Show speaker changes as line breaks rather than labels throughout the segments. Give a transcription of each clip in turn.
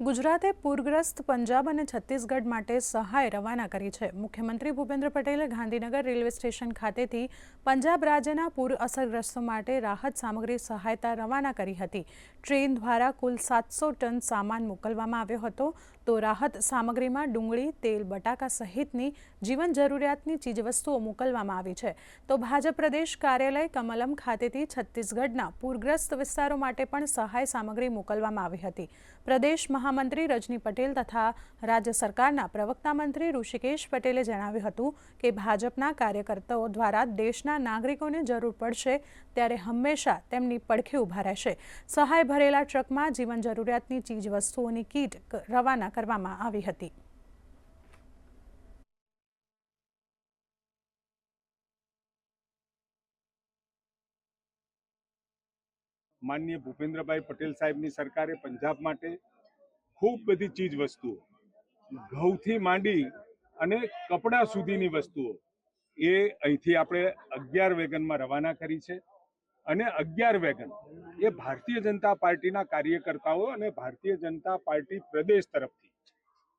ગુજરાતે પૂરગ્રસ્ત પંજાબ અને છત્તીસગઢ માટે સહાય રવાના કરી છે। મુખ્યમંત્રી ભૂપેન્દ્ર પટેલે ગાંધીનગર રેલવે સ્ટેશન ખાતેથી પંજાબ રાજ્યના પૂર અસરગ્રસ્તો માટે રાહત સામગ્રી સહાયતા રવાના કરી હતી। ટ્રેન દ્વારા કુલ 700 ટન સામાન મોકલવામાં આવ્યો હતો। તો રાહત સામગ્રીમાં ડુંગળી, તેલ, બટાકા સહિતની જીવન જરૂરિયાતની ચીજવસ્તુઓ મોકલવામાં આવી છે। તો ભાજપ પ્રદેશ કાર્યાલય કમલમ ખાતેથી છત્તીસગઢના પૂરગ્રસ્ત વિસ્તારો માટે પણ સહાય સામગ્રી મોકલવામાં આવી હતી। પ્રદેશ महामंत्री रजनी पटेल तथा राज्य सरकारना प्रवक्ता मंत्री ऋषिकेश पटेले जणाव्युं हतुं के भाजपना कार्यकर्ताओं द्वारा देशना नागरिकोने जरूर पड़शे त्यारे हमेशा तेमनी પડખે ઊભા રહેશે। सहाय भरेला ट्रकमां जीवन जरूरियातनी चीजवस्तुओनी किट रवाना करवामां आवी हती।
माननीय भूपेन्द्र भाई पटेल साहेबनी सरकारे पंजाब माटे खूब बधी चीज वस्तुओं घऊथी मांडी अने कपड़ा सुधीनी वस्तुओं ए अहींथी आपणे 11 वेगन में रवाना करी छे। अने 11 वेगन ए भारतीय जनता पार्टीना कार्यकर्ताओ अने भारतीय जनता पार्टी प्रदेश तरफथी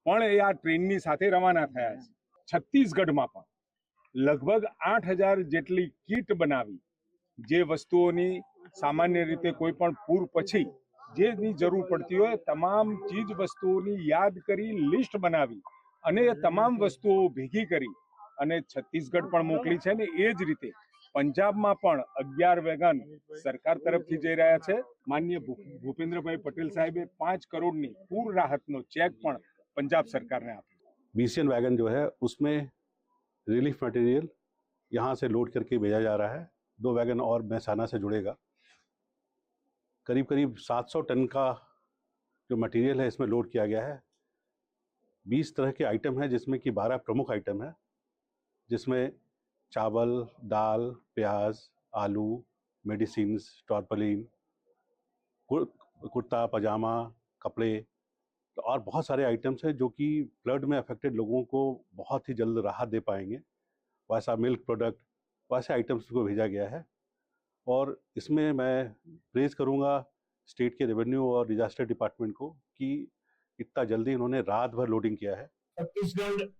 पण ए आ ट्रेननी साथे रवाना थया छे। छत्तीसगढ़मां पण लगभग 8000 जेटली किट बनावी जे वस्तुओनी सामान्य रीते कोई पण पूर पछी जेनी जरूर पड़ती हो तमाम चीज वस्तुओनी याद करी लिस्ट बनावी अने तमाम वस्तुओं भेगी करी अने छत्तीसगढ़ पण मोकली छे ने ए ज रीते पंजाब में पण 11 वेगन सरकार तरफथी जई रह्या छे। माननीय भूपेन्द्र भाई पटेल साहेबे 5 करोड़नी पूर राहतनो चेक पण पंजाब सरकार ने आप्यो।
बीसीएन वैगन जो है उसमें रिलीफ मटेरियल यहाँ से लोड करके भेजा जा रहा है। 2 वैगन और महसाना से जुड़ेगा। करीब करीब 700 टन का जो मटेरियल है इसमें लोड किया गया है। 20 तरह के आइटम हैं जिसमें कि 12 प्रमुख आइटम है, जिसमें चावल, दाल, प्याज, आलू, मेडिसिन्स, टॉर्पलिन, कुर्ता पजामा, कपड़े और बहुत सारे आइटम्स हैं जो कि फ्लड में अफेक्टेड लोगों को बहुत ही जल्द राहत दे पाएंगे। वैसा मिल्क प्रोडक्ट, वैसे आइटम्स को भेजा गया है। और इसमें मैं प्रेज करूंगा स्टेट के रेवेन्यू और डिजास्टर डिपार्टमेंट को कि इतना जल्दी इन्होंने रात भर लोडिंग किया है।
छत्तीसगढ़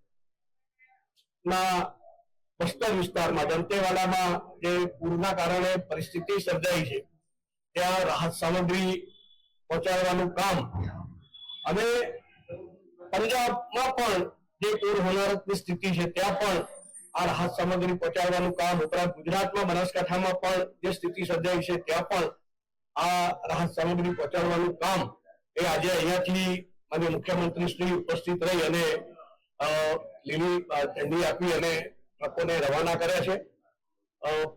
बस्तर विस्तार में दंतेवाड़ा में जे पूरना कारणे परिस्थिति सर्जाई है त्या राहत सामग्री पहोंचाडवानुं काम अने पंजाब में पण जे पूर होनारतनी स्थिति है त्या पण आ राहत सामग्री पहोंचाडवानुं काम उपरांत गुजरात में बनासकांठा में पण जे स्थिति सर्जाई है त्या पण आ राहत सामग्री पहोंचाडवानुं काम ए आजे अहींयाथी माननीय मुख्यमंत्री श्री उपस्थित रही अने લીલી ઝંડી આપી અને ટ્રકોને રવાના કર્યા છે।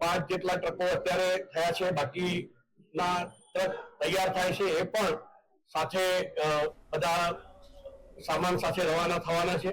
5 જેટલા ટ્રકો અત્યારે થયા છે, બાકીના ટ્રક તૈયાર થાય છે, એ પણ સાથે બધા સામાન સાથે રવાના થવાના છે।